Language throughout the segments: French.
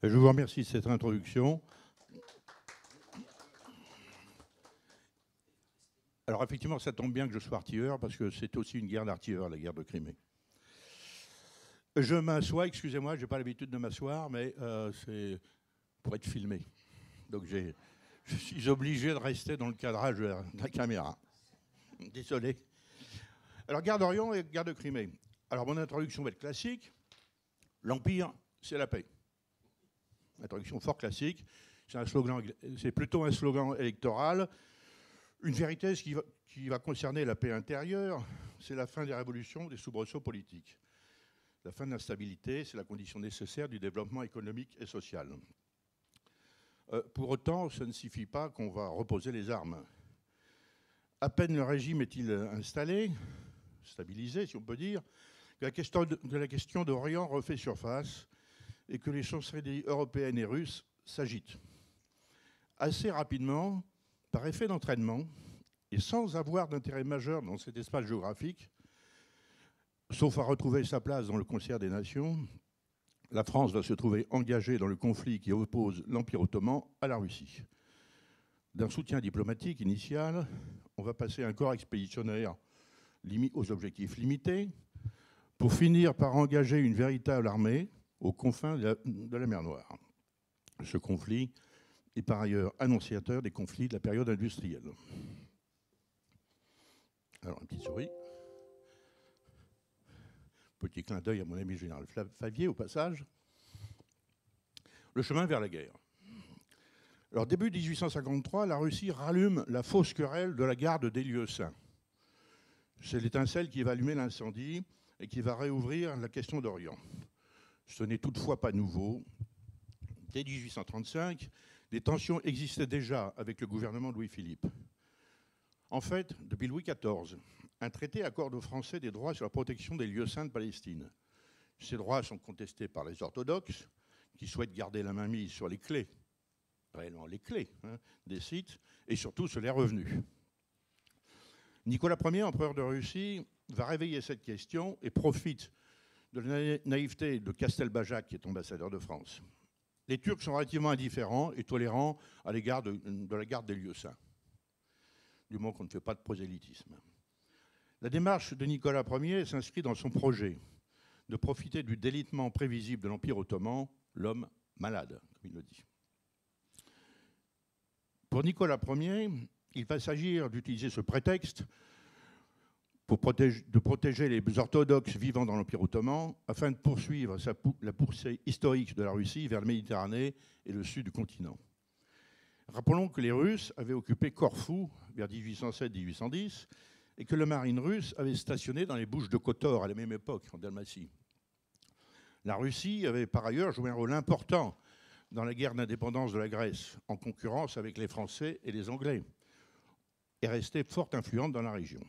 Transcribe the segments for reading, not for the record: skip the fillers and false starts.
Je vous remercie de cette introduction. Alors effectivement, ça tombe bien que je sois artilleur, parce que c'est aussi une guerre d'artilleurs, la guerre de Crimée. Je m'assois, excusez-moi, je n'ai pas l'habitude de m'asseoir, mais c'est pour être filmé. Donc je suis obligé de rester dans le cadrage de la caméra. Désolé. Alors, guerre d'Orient et guerre de Crimée. Alors, mon introduction va être classique. L'Empire, c'est la paix. Introduction fort classique. C'est plutôt un slogan électoral. Une vérité qui va concerner la paix intérieure, c'est la fin des révolutions, des soubresauts politiques. La fin de l'instabilité, c'est la condition nécessaire du développement économique et social. Pour autant, ça ne suffit pas qu'on va reposer les armes. À peine le régime est-il installé, stabilisé si on peut dire, que la question d'Orient refait surface et que les chancelleries européennes et russes s'agitent. Assez rapidement, par effet d'entraînement, et sans avoir d'intérêt majeur dans cet espace géographique, sauf à retrouver sa place dans le concert des nations, la France va se trouver engagée dans le conflit qui oppose l'Empire ottoman à la Russie. D'un soutien diplomatique initial, on va passer un corps expéditionnaire aux objectifs limités, pour finir par engager une véritable armée aux confins de la mer Noire. Ce conflit est par ailleurs annonciateur des conflits de la période industrielle. Alors, un petit souris. Petit clin d'œil à mon ami général Favier, au passage. Le chemin vers la guerre. Alors, début 1853, la Russie rallume la fausse querelle de la garde des lieux saints. C'est l'étincelle qui va allumer l'incendie et qui va réouvrir la question d'Orient. Ce n'est toutefois pas nouveau. Dès 1835, des tensions existaient déjà avec le gouvernement de Louis-Philippe. En fait, depuis Louis XIV, un traité accorde aux Français des droits sur la protection des lieux saints de Palestine. Ces droits sont contestés par les orthodoxes, qui souhaitent garder la mainmise sur les clés, réellement les clés des sites, et surtout sur les revenus. Nicolas Ier, empereur de Russie, va réveiller cette question et profite de la naïveté de Castelbajac, qui est ambassadeur de France. Les Turcs sont relativement indifférents et tolérants à l'égard de la garde des lieux saints, du moment qu'on ne fait pas de prosélytisme. La démarche de Nicolas Ier s'inscrit dans son projet de profiter du délitement prévisible de l'Empire ottoman, l'homme malade, comme il le dit. Pour Nicolas Ier, il va s'agir d'utiliser ce prétexte de protéger les orthodoxes vivant dans l'Empire ottoman afin de poursuivre la poussée historique de la Russie vers la Méditerranée et le sud du continent. Rappelons que les Russes avaient occupé Corfou vers 1807-1810 et que la marine russe avait stationné dans les Bouches de Kotor à la même époque, en Dalmatie. La Russie avait par ailleurs joué un rôle important dans la guerre d'indépendance de la Grèce, en concurrence avec les Français et les Anglais, et restait fort influente dans la région.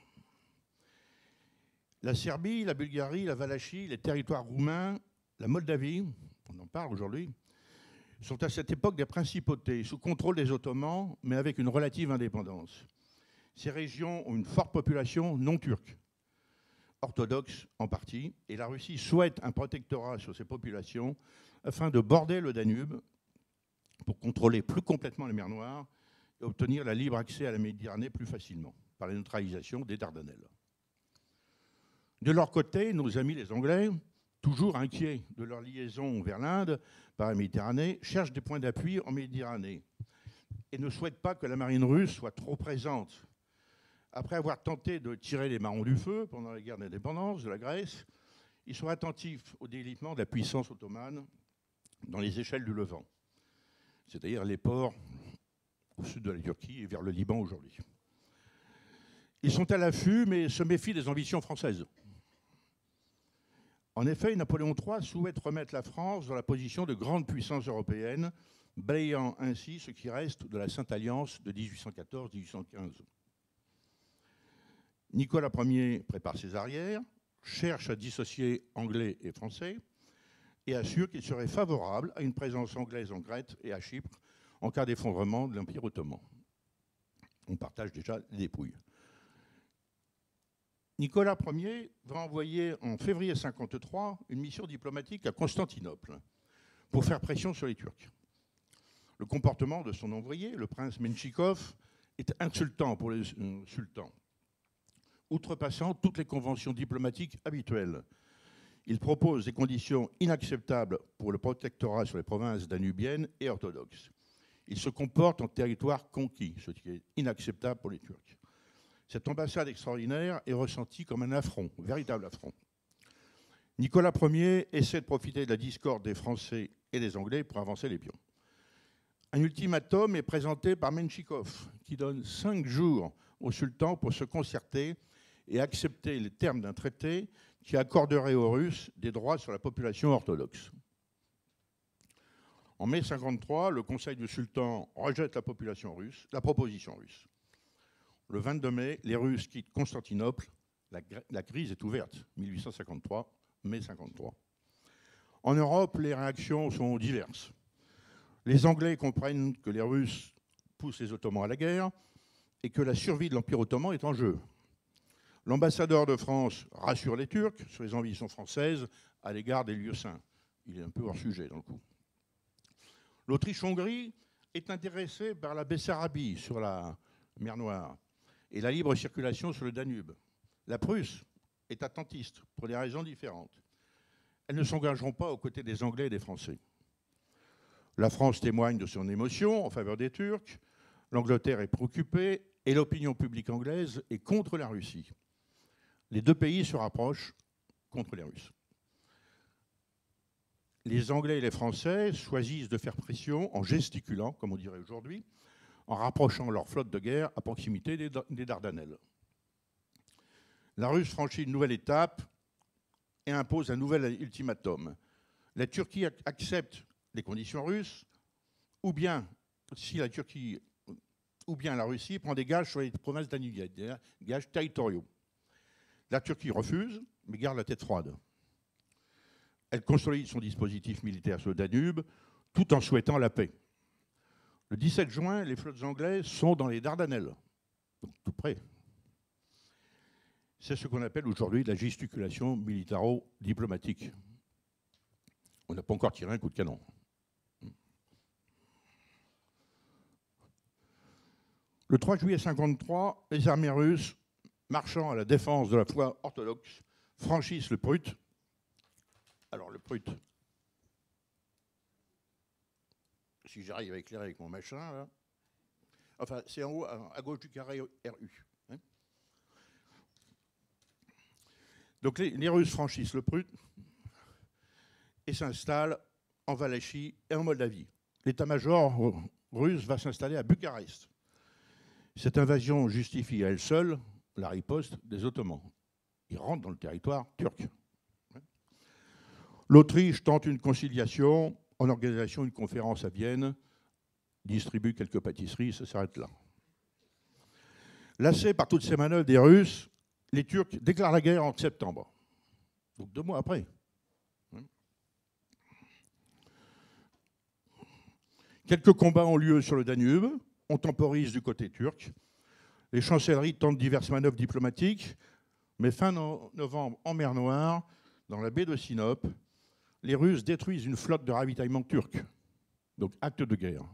La Serbie, la Bulgarie, la Valachie, les territoires roumains, la Moldavie, on en parle aujourd'hui, sont à cette époque des principautés, sous contrôle des Ottomans, mais avec une relative indépendance. Ces régions ont une forte population non turque, orthodoxe en partie, et la Russie souhaite un protectorat sur ces populations afin de border le Danube pour contrôler plus complètement la mer Noire et obtenir le libre accès à la Méditerranée plus facilement, par la neutralisation des Dardanelles. De leur côté, nos amis les Anglais, toujours inquiets de leur liaison vers l'Inde par la Méditerranée, cherchent des points d'appui en Méditerranée et ne souhaitent pas que la marine russe soit trop présente. Après avoir tenté de tirer les marrons du feu pendant la guerre d'indépendance de la Grèce, ils sont attentifs au délitement de la puissance ottomane dans les échelles du Levant, c'est-à-dire les ports au sud de la Turquie et vers le Liban aujourd'hui. Ils sont à l'affût, mais se méfient des ambitions françaises. En effet, Napoléon III souhaite remettre la France dans la position de grande puissance européenne, balayant ainsi ce qui reste de la Sainte Alliance de 1814-1815. Nicolas Ier prépare ses arrières, cherche à dissocier Anglais et Français et assure qu'il serait favorable à une présence anglaise en Crète et à Chypre en cas d'effondrement de l'Empire ottoman. On partage déjà les dépouilles. Nicolas Ier va envoyer en février 1953 une mission diplomatique à Constantinople pour faire pression sur les Turcs. Le comportement de son envoyé, le prince Menchikov, est insultant pour les sultans, outrepassant toutes les conventions diplomatiques habituelles. Il propose des conditions inacceptables pour le protectorat sur les provinces danubiennes et orthodoxes. Il se comporte en territoire conquis, ce qui est inacceptable pour les Turcs. Cette ambassade extraordinaire est ressentie comme un affront, un véritable affront. Nicolas Ier essaie de profiter de la discorde des Français et des Anglais pour avancer les pions. Un ultimatum est présenté par Menchikov, qui donne 5 jours au sultan pour se concerter et accepter les termes d'un traité qui accorderait aux Russes des droits sur la population orthodoxe. En mai 1953, le Conseil du sultan rejette la proposition russe. Le 22 mai, les Russes quittent Constantinople. La crise est ouverte, 1853, mai 1953. En Europe, les réactions sont diverses. Les Anglais comprennent que les Russes poussent les Ottomans à la guerre et que la survie de l'Empire ottoman est en jeu. L'ambassadeur de France rassure les Turcs sur les ambitions françaises à l'égard des lieux saints. Il est un peu hors sujet dans le coup. L'Autriche-Hongrie est intéressée par la Bessarabie sur la mer Noire et la libre circulation sur le Danube. La Prusse est attentiste pour des raisons différentes. Elles ne s'engageront pas aux côtés des Anglais et des Français. La France témoigne de son émotion en faveur des Turcs, l'Angleterre est préoccupée et l'opinion publique anglaise est contre la Russie. Les deux pays se rapprochent contre les Russes. Les Anglais et les Français choisissent de faire pression en gesticulant, comme on dirait aujourd'hui, en rapprochant leur flotte de guerre à proximité des Dardanelles. La Russe franchit une nouvelle étape et impose un nouvel ultimatum. La Turquie accepte les conditions russes, ou bien, si la Turquie, ou bien la Russie prend des gages sur les provinces danubiennes, des gages territoriaux. La Turquie refuse, mais garde la tête froide. Elle consolide son dispositif militaire sur le Danube, tout en souhaitant la paix. Le 17 juin, les flottes anglaises sont dans les Dardanelles, donc tout près. C'est ce qu'on appelle aujourd'hui la gesticulation militaro-diplomatique. On n'a pas encore tiré un coup de canon. Le 3 juillet 1953, les armées russes, marchant à la défense de la foi orthodoxe, franchissent le Prut. Alors le Prut, si j'arrive à éclairer avec mon machin, là. Enfin, c'est en haut, à gauche du carré RU. Hein. Donc les Russes franchissent le Prut et s'installent en Valachie et en Moldavie. L'état-major russe va s'installer à Bucarest. Cette invasion justifie à elle seule la riposte des Ottomans. Ils rentrent dans le territoire turc. L'Autriche tente une conciliation en organisant une conférence à Vienne, distribue quelques pâtisseries, ça s'arrête là. Lassés par toutes ces manœuvres des Russes, les Turcs déclarent la guerre en septembre, donc 2 mois après. Quelques combats ont lieu sur le Danube, on temporise du côté turc. Les chancelleries tentent diverses manœuvres diplomatiques, mais fin novembre, en mer Noire, dans la baie de Sinope, les Russes détruisent une flotte de ravitaillement turc. Donc, acte de guerre.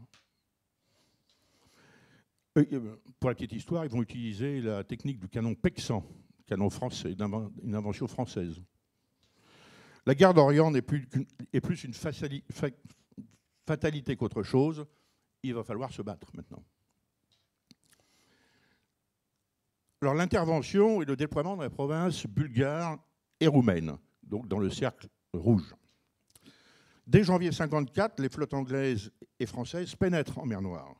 Pour la petite histoire, ils vont utiliser la technique du canon Pexan, canon français, une invention française. La guerre d'Orient est plus une fatalité qu'autre chose. Il va falloir se battre maintenant. Alors, l'intervention et le déploiement dans les provinces bulgares et roumaines, donc dans le cercle rouge. Dès janvier 1954, les flottes anglaises et françaises pénètrent en mer Noire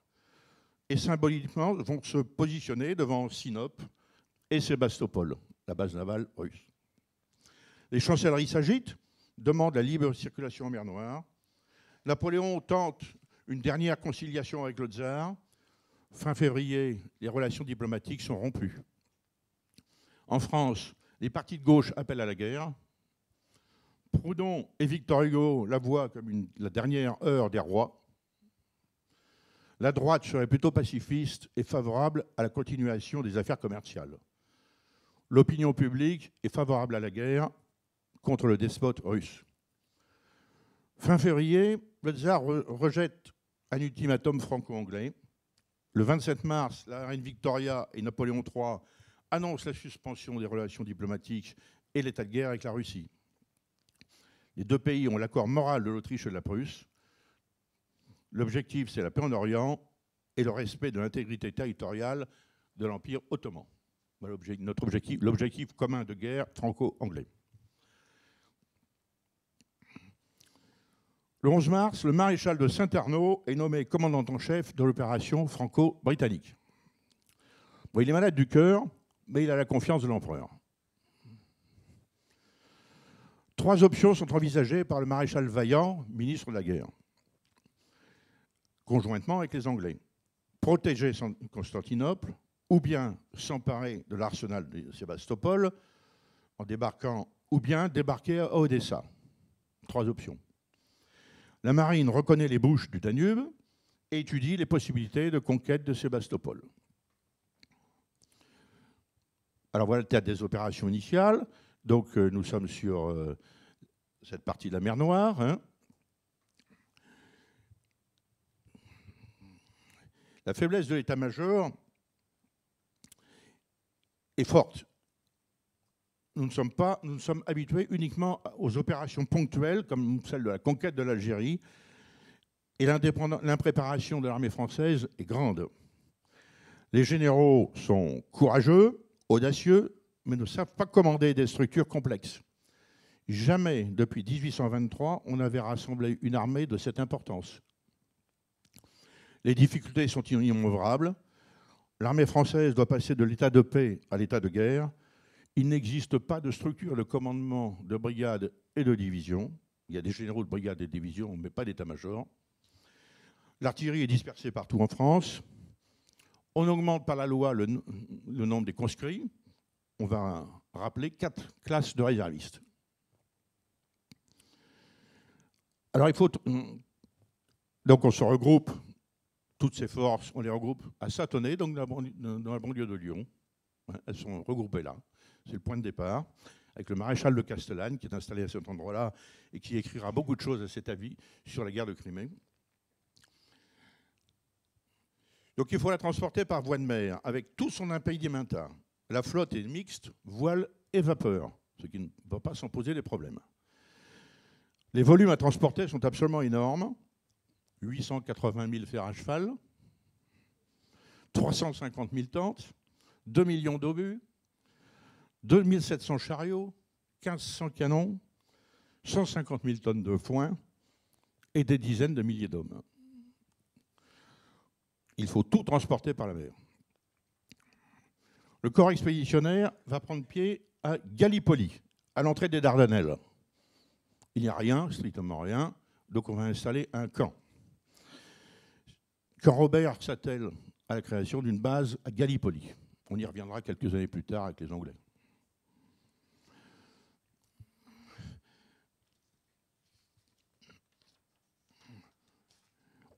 et symboliquement vont se positionner devant Sinope et Sébastopol, la base navale russe. Les chancelleries s'agitent, demandent la libre circulation en mer Noire. Napoléon tente une dernière conciliation avec le tsar. Fin février, les relations diplomatiques sont rompues. En France, les partis de gauche appellent à la guerre. Proudhon et Victor Hugo la voient comme la dernière heure des rois. La droite serait plutôt pacifiste et favorable à la continuation des affaires commerciales. L'opinion publique est favorable à la guerre contre le despote russe. Fin février, le tsar rejette un ultimatum franco-anglais. Le 27 mars, la reine Victoria et Napoléon III annoncent la suspension des relations diplomatiques et l'état de guerre avec la Russie. Les deux pays ont l'accord moral de l'Autriche et de la Prusse. L'objectif, c'est la paix en Orient et le respect de l'intégrité territoriale de l'Empire ottoman. Voilà l'objectif commun de guerre franco-anglais. Le 11 mars, le maréchal de Saint-Arnaud est nommé commandant en chef de l'opération franco-britannique. Bon, il est malade du cœur, mais il a la confiance de l'empereur. 3 options sont envisagées par le maréchal Vaillant, ministre de la guerre, conjointement avec les Anglais. Protéger Constantinople, ou bien s'emparer de l'arsenal de Sébastopol en débarquant, ou bien débarquer à Odessa. 3 options. La marine reconnaît les bouches du Danube et étudie les possibilités de conquête de Sébastopol. Alors voilà le théâtre des opérations initiales. Donc nous sommes sur cette partie de la mer Noire. Hein. La faiblesse de l'état-major est forte. Nous sommes habitués uniquement aux opérations ponctuelles, comme celle de la conquête de l'Algérie, et l'impréparation de l'armée française est grande. Les généraux sont courageux, audacieux, mais ne savent pas commander des structures complexes. Jamais, depuis 1823, on n'avait rassemblé une armée de cette importance. Les difficultés sont innombrables. L'armée française doit passer de l'état de paix à l'état de guerre. Il n'existe pas de structure de commandement de brigade et de division. Il y a des généraux de brigade et de division, mais pas d'état-major. L'artillerie est dispersée partout en France. On augmente par la loi le nombre des conscrits. On va rappeler 4 classes de réservistes. Alors donc on se regroupe, toutes ces forces, on les regroupe à Sathonay, donc dans la banlieue de Lyon. Elles sont regroupées là. C'est le point de départ, avec le maréchal de Castellane, qui est installé à cet endroit-là et qui écrira beaucoup de choses à cet avis sur la guerre de Crimée. Donc il faut la transporter par voie de mer, avec tout son impédimentat. La flotte est mixte, voile et vapeur, ce qui ne va pas s'en poser des problèmes. Les volumes à transporter sont absolument énormes. 880 000 fers à cheval, 350 000 tentes, 2 millions d'obus, 2 700 chariots, 1500 canons, 150 000 tonnes de foin et des dizaines de milliers d'hommes. Il faut tout transporter par la mer. Le corps expéditionnaire va prendre pied à Gallipoli, à l'entrée des Dardanelles. Il n'y a rien, strictement rien, donc on va installer un camp. Quand Robert s'attelle à la création d'une base à Gallipoli. On y reviendra quelques années plus tard avec les Anglais.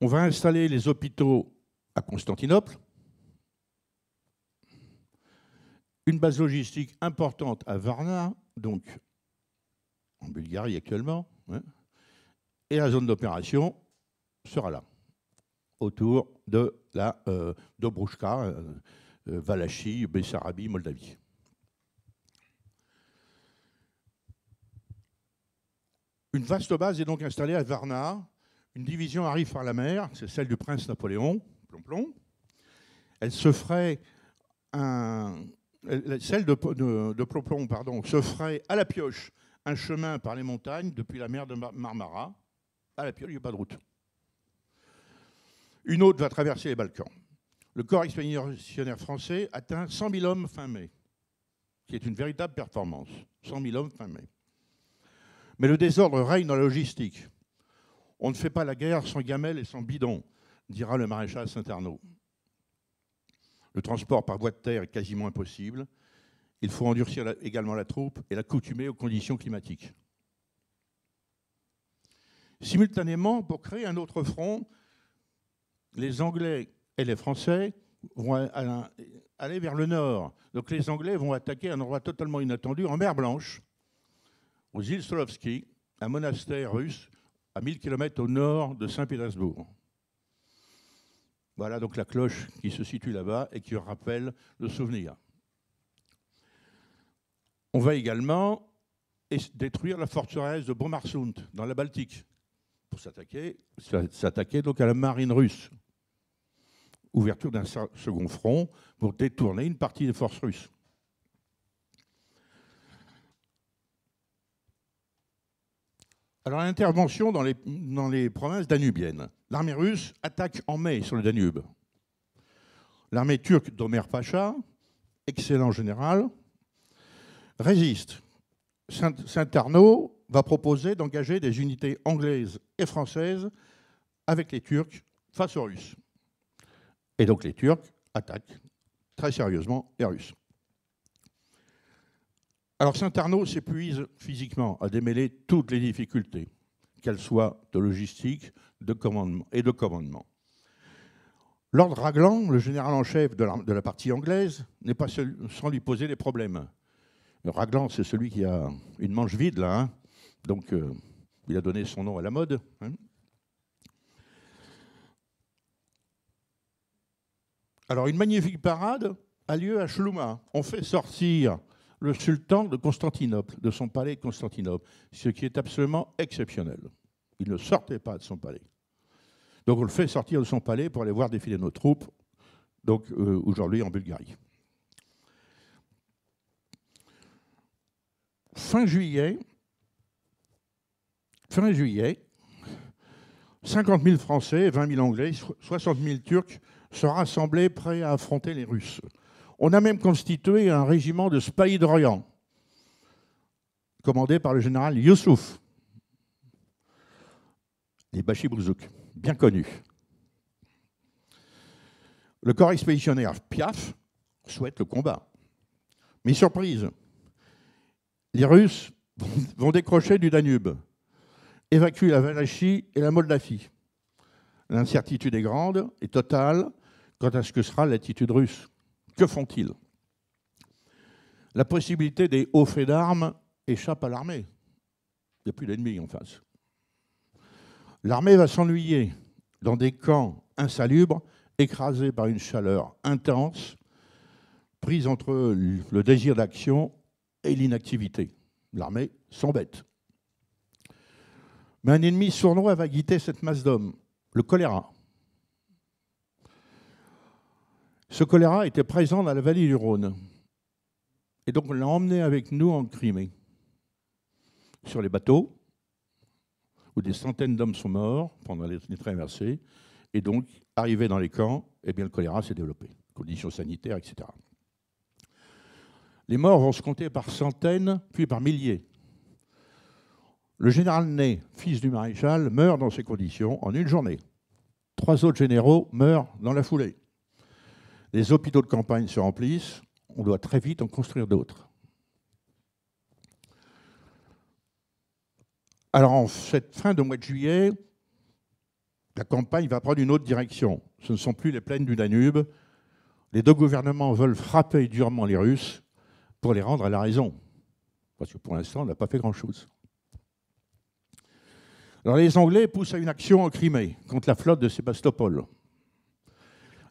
On va installer les hôpitaux à Constantinople, une base logistique importante à Varna, donc en Bulgarie actuellement, hein, et la zone d'opération sera là, autour de la Dobrouchka, Valachie, Bessarabie, Moldavie. Une vaste base est donc installée à Varna. Une division arrive par la mer, c'est celle du prince Napoléon, Plomplon. Elle se ferait celle de Plomplon, pardon, se ferait à la pioche un chemin par les montagnes depuis la mer de Marmara. À la pioche, il n'y a pas de route. Une autre va traverser les Balkans. Le corps expéditionnaire français atteint 100 000 hommes fin mai, qui est une véritable performance. 100 000 hommes fin mai. Mais le désordre règne dans la logistique. On ne fait pas la guerre sans gamelles et sans bidons, dira le maréchal Saint-Arnaud. Le transport par voie de terre est quasiment impossible. Il faut endurcir également la troupe et l'accoutumer aux conditions climatiques. Simultanément, pour créer un autre front, les Anglais et les Français vont aller vers le nord. Donc les Anglais vont attaquer un endroit totalement inattendu en mer Blanche, aux îles Solovski, un monastère russe à 1000 km au nord de Saint-Pétersbourg. Voilà donc la cloche qui se situe là-bas et qui rappelle le souvenir. On va également détruire la forteresse de Bomarsund, dans la Baltique, pour s'attaquer donc à la marine russe. Ouverture d'un second front pour détourner une partie des forces russes. Alors, l'intervention dans les provinces danubiennes. L'armée russe attaque en mai sur le Danube. L'armée turque d'Omer Pacha, excellent général, résiste. Saint-Arnaud va proposer d'engager des unités anglaises et françaises avec les Turcs face aux Russes. Et donc les Turcs attaquent très sérieusement les Russes. Alors Saint-Arnaud s'épuise physiquement à démêler toutes les difficultés, qu'elles soient de logistique, de commandement. Lord Raglan, le général en chef de la partie anglaise, n'est pas seul, sans lui poser des problèmes. Raglan, c'est celui qui a une manche vide, là, hein. Donc il a donné son nom à la mode. Hein. Alors, une magnifique parade a lieu à Chlouma. On fait sortir le sultan de Constantinople, de son palais de Constantinople, ce qui est absolument exceptionnel. Il ne sortait pas de son palais. Donc, on le fait sortir de son palais pour aller voir défiler nos troupes, donc aujourd'hui en Bulgarie. Fin juillet, 50 000 Français, 20 000 Anglais, 60 000 Turcs sont rassemblés prêts à affronter les Russes. On a même constitué un régiment de Spahis d'Orient, commandé par le général Youssouf, les Bashi-Bouzouks, bien connus. Le corps expéditionnaire Piaf souhaite le combat. Mais surprise, les Russes vont décrocher du Danube, évacuent la Valachie et la Moldavie. L'incertitude est grande et totale quant à ce que sera l'attitude russe. Que font-ils? La possibilité des hauts faits d'armes échappe à l'armée. Il n'y a plus d'ennemis en face. L'armée va s'ennuyer dans des camps insalubres, écrasés par une chaleur intense, prise entre le désir d'action et l'inactivité. L'armée s'embête. Mais un ennemi sournois va guider cette masse d'hommes, le choléra. Ce choléra était présent dans la vallée du Rhône. Et donc on l'a emmené avec nous en Crimée, sur les bateaux, où des centaines d'hommes sont morts pendant les traversées. Et donc, arrivé dans les camps, eh bien, le choléra s'est développé, conditions sanitaires, etc. Les morts vont se compter par centaines, puis par milliers. Le général Ney, fils du maréchal, meurt dans ces conditions en une journée. 3 autres généraux meurent dans la foulée. Les hôpitaux de campagne se remplissent. On doit très vite en construire d'autres. Alors, en cette fin de mois de juillet, la campagne va prendre une autre direction. Ce ne sont plus les plaines du Danube. Les deux gouvernements veulent frapper durement les Russes pour les rendre à la raison. Parce que pour l'instant, on n'a pas fait grand-chose. Alors, les Anglais poussent à une action en Crimée contre la flotte de Sébastopol.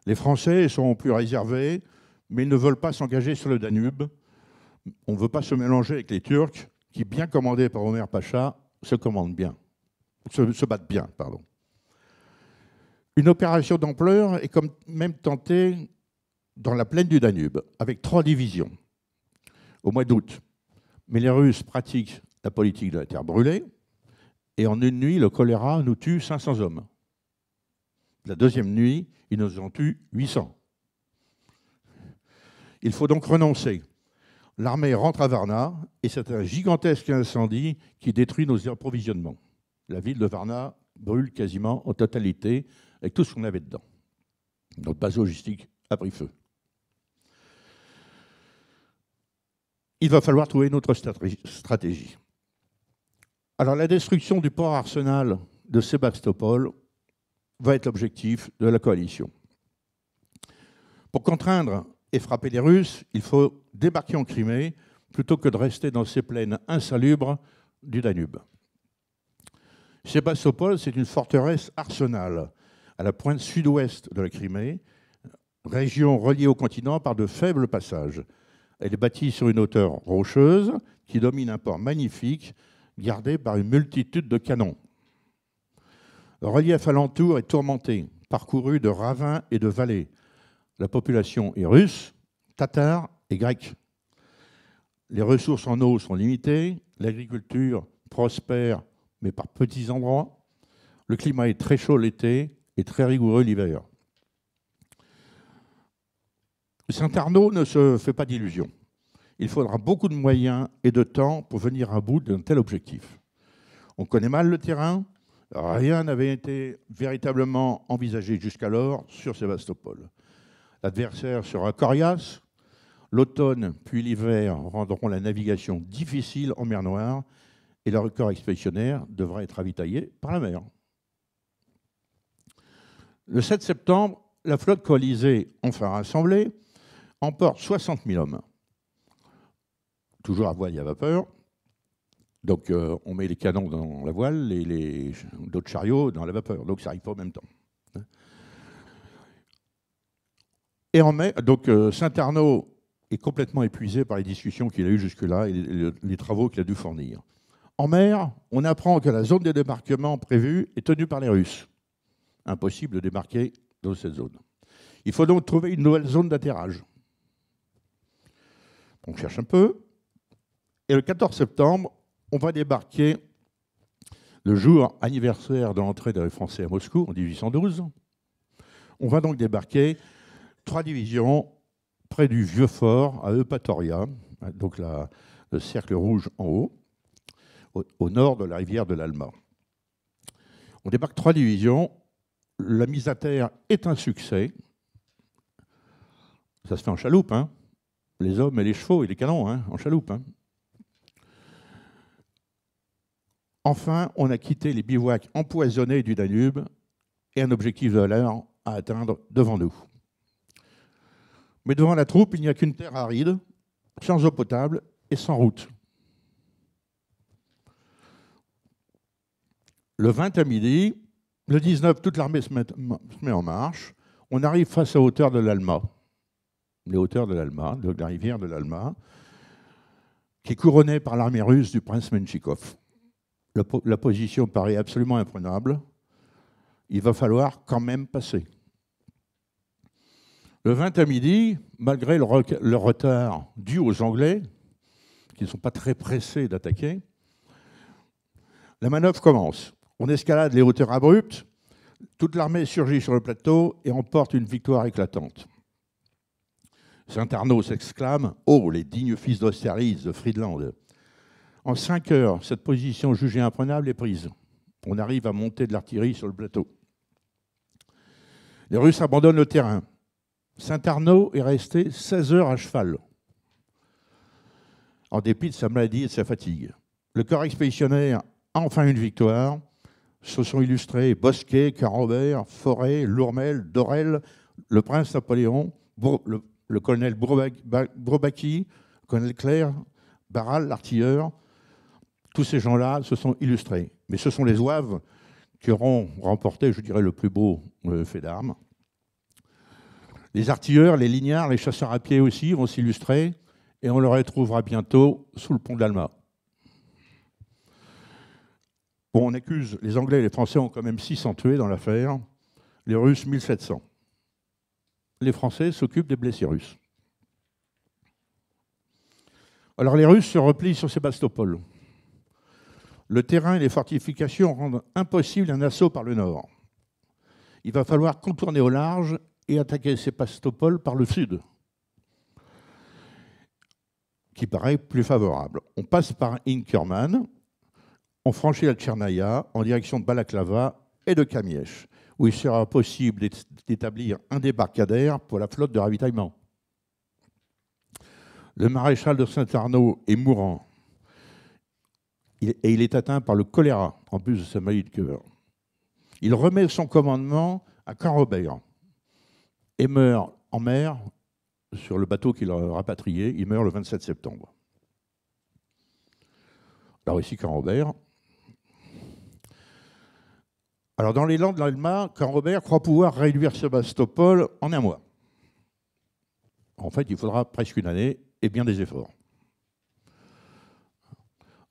Les Français sont plus réservés, mais ils ne veulent pas s'engager sur le Danube. On ne veut pas se mélanger avec les Turcs, qui, bien commandés par Omer Pacha, se battent bien. Pardon. Une opération d'ampleur est même tentée dans la plaine du Danube, avec 3 divisions, au mois d'août. Mais les Russes pratiquent la politique de la terre brûlée, et en une nuit, le choléra nous tue 500 hommes. La deuxième nuit, ils nous en tuent 800. Il faut donc renoncer. L'armée rentre à Varna, et c'est un gigantesque incendie qui détruit nos approvisionnements. La ville de Varna brûle quasiment en totalité, avec tout ce qu'on avait dedans. Notre base logistique a pris feu. Il va falloir trouver une autre stratégie. Alors, la destruction du port arsenal de Sébastopol va être l'objectif de la coalition. Pour contraindre et frapper les Russes, il faut débarquer en Crimée plutôt que de rester dans ces plaines insalubres du Danube. Sébastopol, c'est une forteresse arsenal à la pointe sud-ouest de la Crimée, région reliée au continent par de faibles passages. Elle est bâtie sur une hauteur rocheuse qui domine un port magnifique gardé par une multitude de canons. Le relief alentour est tourmenté, parcouru de ravins et de vallées. La population est russe, tatare et grecque. Les ressources en eau sont limitées, l'agriculture prospère, mais par petits endroits. Le climat est très chaud l'été et très rigoureux l'hiver. Saint-Arnaud ne se fait pas d'illusions. Il faudra beaucoup de moyens et de temps pour venir à bout d'un tel objectif. On connaît mal le terrain. Rien n'avait été véritablement envisagé jusqu'alors sur Sébastopol. L'adversaire sera coriace. L'automne puis l'hiver rendront la navigation difficile en mer Noire et le corps expéditionnaire devra être ravitaillé par la mer. Le 7 septembre, la flotte coalisée, enfin rassemblée, emporte 60 000 hommes. Toujours à voile et à vapeur. Donc on met les canons dans la voile et d'autres chariots dans la vapeur. Donc ça n'arrive pas en même temps. Et en mai, donc Saint-Arnaud est complètement épuisé par les discussions qu'il a eues jusque-là et les travaux qu'il a dû fournir. En mer, on apprend que la zone de débarquement prévue est tenue par les Russes. Impossible de débarquer dans cette zone. Il faut donc trouver une nouvelle zone d'atterrage. On cherche un peu. Et le 14 septembre, on va débarquer le jour anniversaire de l'entrée des Français à Moscou, en 1812. On va donc débarquer 3 divisions près du vieux fort à Eupatoria, donc le cercle rouge en haut, au nord de la rivière de l'Alma. On débarque 3 divisions. La mise à terre est un succès. Ça se fait en chaloupe, hein. Les hommes et les chevaux et les canons, hein, en chaloupe. Hein. Enfin, on a quitté les bivouacs empoisonnés du Danube et un objectif de valeur à atteindre devant nous. Mais devant la troupe, il n'y a qu'une terre aride, sans eau potable et sans route. Le 20 à midi, le 19, toute l'armée se met en marche. On arrive face aux hauteurs de l'Alma, les hauteurs de l'Alma, de la rivière de l'Alma, qui est couronnée par l'armée russe du prince Menchikov. La position paraît absolument imprenable. Il va falloir quand même passer. Le 20 à midi, malgré le retard dû aux Anglais, qui ne sont pas très pressés d'attaquer, la manœuvre commence. On escalade les hauteurs abruptes, toute l'armée surgit sur le plateau et emporte une victoire éclatante. Saint-Arnaud s'exclame « Oh, les dignes fils d'Austerlitz, de Friedland !» En 5 heures, cette position jugée imprenable est prise. On arrive à monter de l'artillerie sur le plateau. Les Russes abandonnent le terrain. Saint-Arnaud est resté 16 heures à cheval, en dépit de sa maladie et de sa fatigue. Le corps expéditionnaire a enfin une victoire. Se sont illustrés Bosquet, Carambert, Forêt, Lourmel, Dorel, le prince Napoléon, le colonel Bourbaki, le colonel Clair, Barral, l'artilleur. Tous ces gens-là se sont illustrés. Mais ce sont les Zouaves qui auront remporté, je dirais, le plus beau fait d'armes. Les artilleurs, les lignards, les chasseurs à pied aussi vont s'illustrer et on les retrouvera bientôt sous le pont d'Alma. Bon, on accuse, les Anglais et les Français ont quand même 600 tués dans l'affaire, les Russes 1700. Les Français s'occupent des blessés russes. Alors les Russes se replient sur Sébastopol. Le terrain et les fortifications rendent impossible un assaut par le nord. Il va falloir contourner au large et attaquer Sébastopol par le sud, qui paraît plus favorable. On passe par Inkerman, on franchit la Tchernaya en direction de Balaklava et de Kamiesh, où il sera possible d'établir un débarcadère pour la flotte de ravitaillement. Le maréchal de Saint-Arnaud est mourant et il est atteint par le choléra, en plus de sa maladie de cœur. Il remet son commandement à Canrobert et meurt en mer sur le bateau qu'il a rapatrié. Il meurt le 27 septembre. Alors ici, Canrobert. Alors, dans les Landes l'Allemand, Camp Robert croit pouvoir réduire Sébastopol en un mois. En fait, il faudra presque une année et bien des efforts.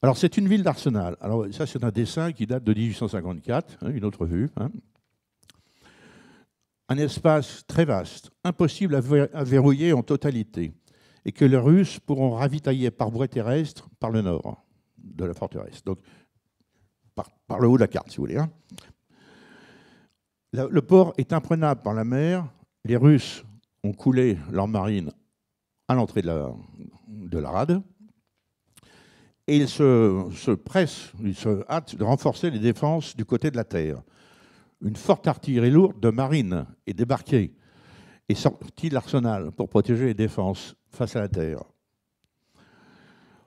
Alors, c'est une ville d'arsenal. Alors, ça, c'est un dessin qui date de 1854, hein, une autre vue. Hein. Un espace très vaste, impossible à verrouiller en totalité, et que les Russes pourront ravitailler par voie terrestre par le nord de la forteresse. Donc, par le haut de la carte, si vous voulez. Hein. Le port est imprenable par la mer. Les Russes ont coulé leur marine à l'entrée de la rade. Et ils se pressent, ils se hâtent de renforcer les défenses du côté de la terre. Une forte artillerie lourde de marine est débarquée et sortie de l'arsenal pour protéger les défenses face à la terre.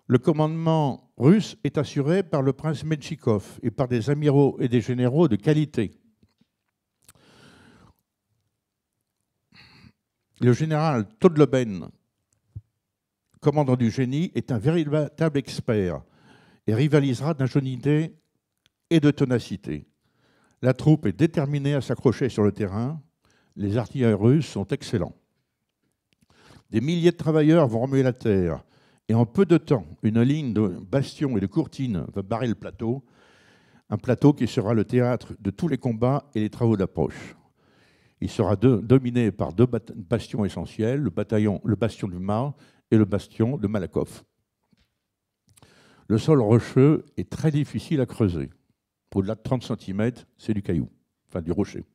Le commandement russe est assuré par le prince Menchikov et par des amiraux et des généraux de qualité. Le général Todleben, commandant du génie, est un véritable expert et rivalisera d'ingéniosité et de ténacité. La troupe est déterminée à s'accrocher sur le terrain. Les artilleurs russes sont excellents. Des milliers de travailleurs vont remuer la terre et en peu de temps, une ligne de bastions et de courtines va barrer le plateau, un plateau qui sera le théâtre de tous les combats et les travaux d'approche. Il sera dominé par deux bastions essentiels, le bastion du Mât et le bastion de Malakoff. Le sol rocheux est très difficile à creuser. Au-delà de 30 cm, c'est du caillou, enfin du rocher.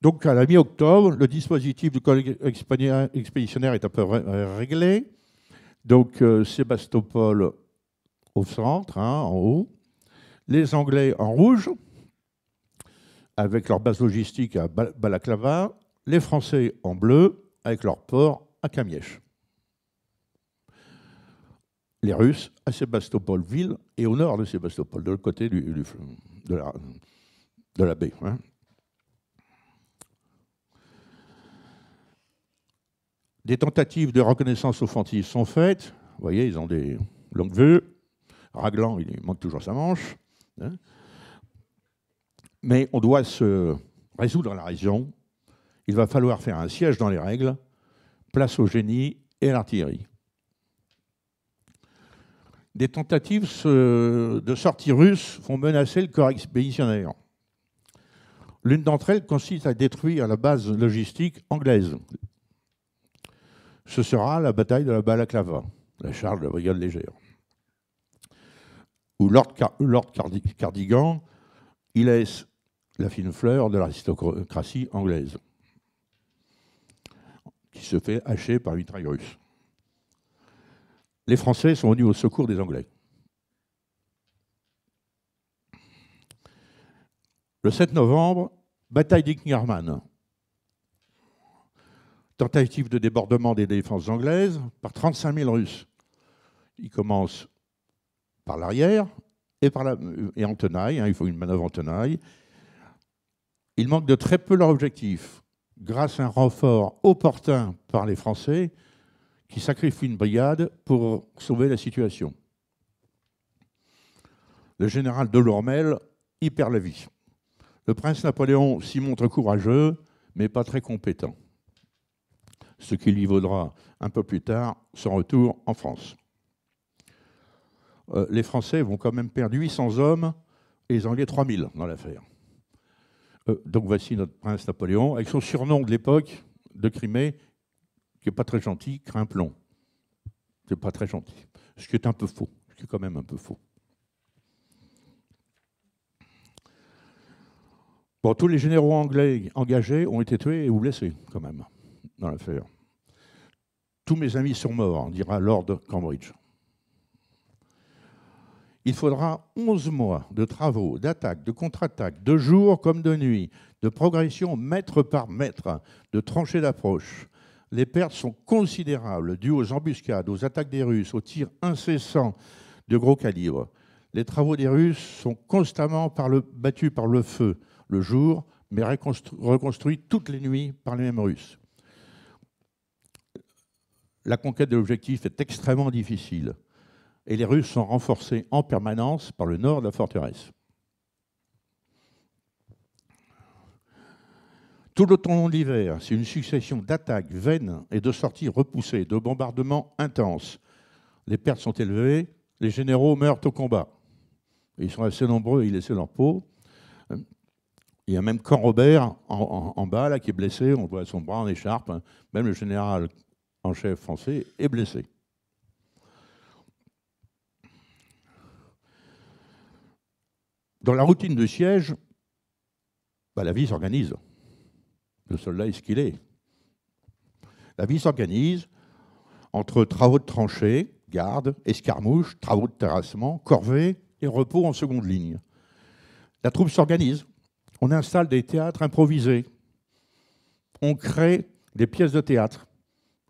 Donc à la mi-octobre, le dispositif du collège expéditionnaire est à peu près réglé. Donc Sébastopol au centre, hein, en haut. Les Anglais en rouge, avec leur base logistique à Balaklava. Les Français en bleu, avec leur port à Kamiech. Les Russes à Sébastopol, ville, et au nord de Sébastopol, de l'autre côté de la baie. Hein. Des tentatives de reconnaissance offensive sont faites. Vous voyez, ils ont des longues vues. Raglan, il manque toujours sa manche. Hein. Mais on doit se résoudre la région. Il va falloir faire un siège dans les règles, place au génie et à l'artillerie. Des tentatives de sortie russe vont menacer le corps expéditionnaire. L'une d'entre elles consiste à détruire la base logistique anglaise. Ce sera la bataille de la Balaklava, la charge de la brigade légère, où Lord Cardigan y laisse la fine fleur de l'aristocratie anglaise, qui se fait hacher par une mitraille russe. Les Français sont venus au secours des Anglais. Le 7 novembre, bataille d'Ingerman. Tentative de débordement des défenses anglaises par 35 000 Russes. Ils commencent par l'arrière et en tenaille. Hein, il faut une manœuvre en tenaille. Ils manquent de très peu leur objectif. Grâce à un renfort opportun par les Français, qui sacrifie une brigade pour sauver la situation. Le général Delormel y perd la vie. Le prince Napoléon s'y montre courageux, mais pas très compétent. Ce qui lui vaudra un peu plus tard son retour en France. Les Français vont quand même perdre 800 hommes et les Anglais 3000 dans l'affaire. Donc voici notre prince Napoléon, avec son surnom de l'époque de Crimée, qui n'est pas très gentil, Crimplon. C'est pas très gentil. Ce qui est un peu faux. Ce qui est quand même un peu faux. Bon, tous les généraux anglais engagés ont été tués ou blessés, quand même, dans l'affaire. Tous mes amis sont morts, dira Lord Cambridge. Il faudra 11 mois de travaux, d'attaques, de contre-attaques, de jour comme de nuit, de progression mètre par mètre, de tranchées d'approche. Les pertes sont considérables, dues aux embuscades, aux attaques des Russes, aux tirs incessants de gros calibre. Les travaux des Russes sont constamment battus par le feu le jour, mais reconstruits toutes les nuits par les mêmes Russes. La conquête de l'objectif est extrêmement difficile. et les Russes sont renforcés en permanence par le nord de la forteresse. Tout le long de l'hiver, c'est une succession d'attaques vaines et de sorties repoussées, de bombardements intenses. Les pertes sont élevées, les généraux meurent au combat. Ils sont assez nombreux à y laisser leur peau. Il y a même Canrobert en bas, là, qui est blessé. On voit son bras en écharpe. Même le général en chef français est blessé. Dans la routine de siège, la vie s'organise. Le soldat est ce qu'il est. La vie s'organise entre travaux de tranchées, garde, escarmouches, travaux de terrassement, corvées et repos en seconde ligne. La troupe s'organise. On installe des théâtres improvisés. On crée des pièces de théâtre.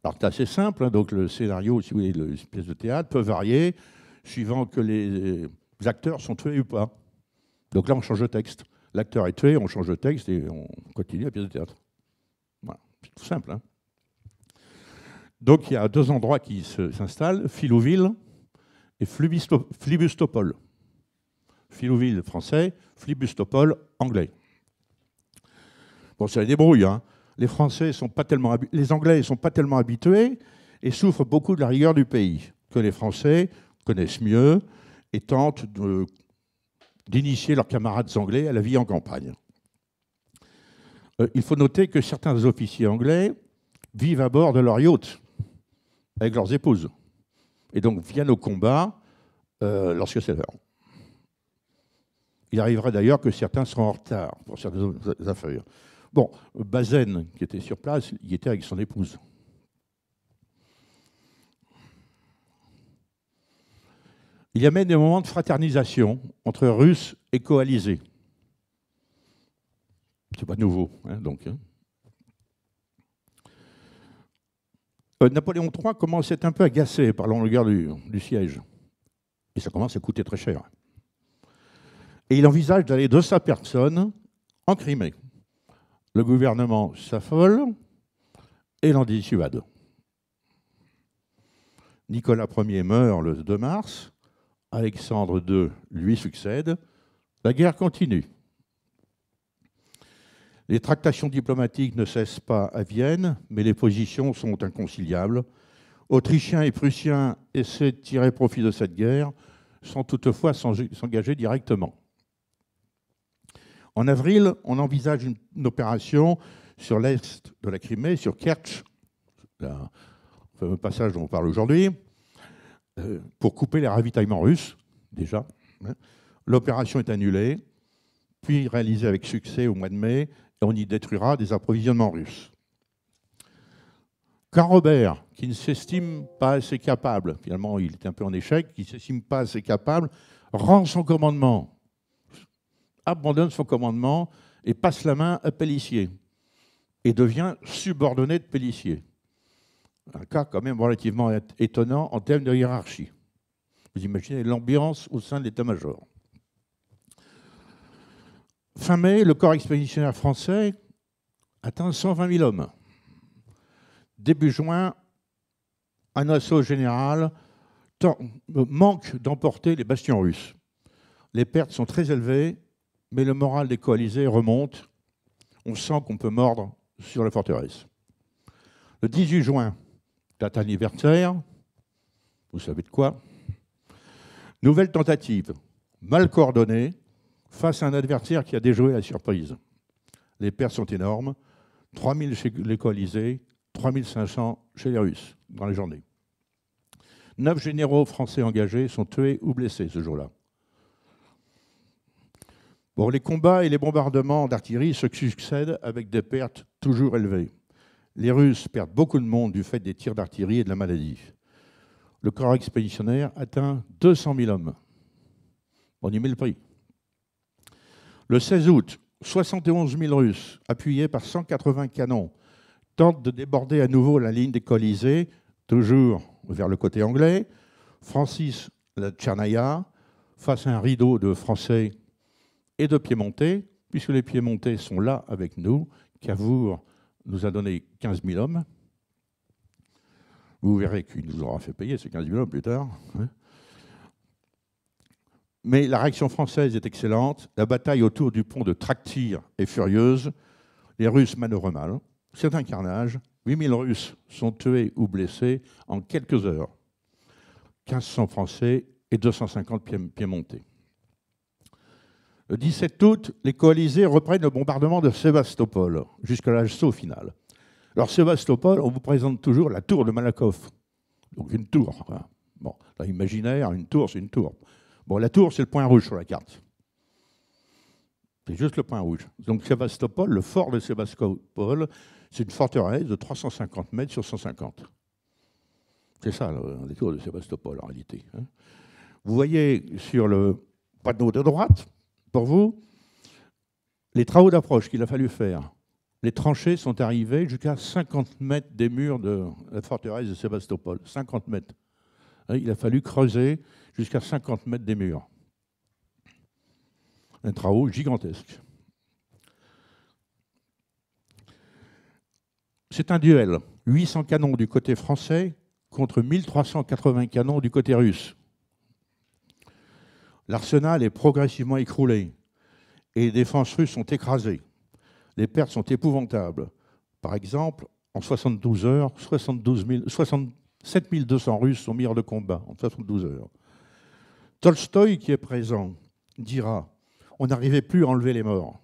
Alors c'est assez simple, hein, donc le scénario, si vous voulez, les pièces de théâtre peut varier suivant que les acteurs sont tués ou pas. Donc là, on change de texte. L'acteur est tué, on change de texte et on continue la pièce de théâtre. Voilà, c'est tout simple. Hein. Donc il y a deux endroits qui s'installent, Philouville et Flibustopol. Philouville français, Flibustopol anglais. Bon, ça les débrouille. Hein. Les Anglais ne sont pas tellement habitués et souffrent beaucoup de la rigueur du pays, que les Français connaissent mieux et tentent d'initier leurs camarades anglais à la vie en campagne. Il faut noter que certains officiers anglais vivent à bord de leur yacht avec leurs épouses et donc viennent au combat lorsque c'est l'heure. Il arriverait d'ailleurs que certains seront en retard pour certaines affaires. Bon, Bazaine, qui était sur place, il était avec son épouse. Il y a même des moments de fraternisation entre Russes et coalisés. C'est pas nouveau, hein, donc. Hein. Napoléon III commence à être un peu agacé par la longueur du siège. Et ça commence à coûter très cher. Et il envisage d'aller de sa personne en Crimée. Le gouvernement s'affole et l'en dissuade. Nicolas Ier meurt le 2 mars. Alexandre II lui succède. La guerre continue. Les tractations diplomatiques ne cessent pas à Vienne, mais les positions sont inconciliables. Autrichiens et Prussiens essaient de tirer profit de cette guerre, sans toutefois s'engager directement. En avril, on envisage une opération sur l'est de la Crimée, sur Kertch, le fameux passage dont on parle aujourd'hui, pour couper les ravitaillements russes, déjà. L'opération est annulée, puis réalisée avec succès au mois de mai, et on y détruira des approvisionnements russes. Canrobert, qui ne s'estime pas assez capable, finalement il est un peu en échec, qui ne s'estime pas assez capable, rend son commandement, abandonne son commandement et passe la main à Pélissier, et devient subordonné de Pélissier. Un cas quand même relativement étonnant en termes de hiérarchie. Vous imaginez l'ambiance au sein de l'état-major. Fin mai, le corps expéditionnaire français atteint 120 000 hommes. Début juin, un assaut général manque d'emporter les bastions russes. Les pertes sont très élevées, mais le moral des coalisés remonte. On sent qu'on peut mordre sur la forteresse. Le 18 juin, date anniversaire, vous savez de quoi? Nouvelle tentative, mal coordonnée, face à un adversaire qui a déjoué la surprise. Les pertes sont énormes, 3 000 chez les coalisés, 3 500 chez les Russes dans la journée. 9 généraux français engagés sont tués ou blessés ce jour-là. Bon, les combats et les bombardements d'artillerie se succèdent avec des pertes toujours élevées. Les Russes perdent beaucoup de monde du fait des tirs d'artillerie et de la maladie. Le corps expéditionnaire atteint 200 000 hommes. On y met le prix. Le 16 août, 71 000 Russes, appuyés par 180 canons, tentent de déborder à nouveau la ligne des Colisées, toujours vers le côté anglais. Francis la Tchernaya, face à un rideau de Français et de Piémontais, puisque les Piémontais sont là avec nous. Cavour nous a donné 15 000 hommes. Vous verrez qu'il nous aura fait payer ces 15 000 hommes plus tard. Mais la réaction française est excellente. La bataille autour du pont de Tractyr est furieuse. Les Russes manœuvrent mal. C'est un carnage. 8000 Russes sont tués ou blessés en quelques heures. 1500 Français et 250 Piémontais. Le 17 août, les coalisés reprennent le bombardement de Sébastopol, jusqu'à l'assaut final. Alors Sébastopol, on vous présente toujours la tour de Malakoff. Donc une tour. Bon, là, imaginaire, une tour, c'est une tour. Bon, la tour, c'est le point rouge sur la carte. C'est juste le point rouge. Donc Sébastopol, le fort de Sébastopol, c'est une forteresse de 350 mètres sur 150. C'est ça, les tours de Sébastopol, en réalité. Vous voyez sur le panneau de droite, pour vous, les travaux d'approche qu'il a fallu faire. Les tranchées sont arrivées jusqu'à 50 mètres des murs de la forteresse de Sébastopol. 50 mètres. Il a fallu creuser jusqu'à 50 mètres des murs. Un travaux gigantesque. C'est un duel. 800 canons du côté français contre 1380 canons du côté russe. L'arsenal est progressivement écroulé et les défenses russes sont écrasées. Les pertes sont épouvantables. Par exemple, en 72 heures, 7200 Russes sont mis hors de combat en 72 heures. Tolstoï, qui est présent, dira « On n'arrivait plus à enlever les morts ».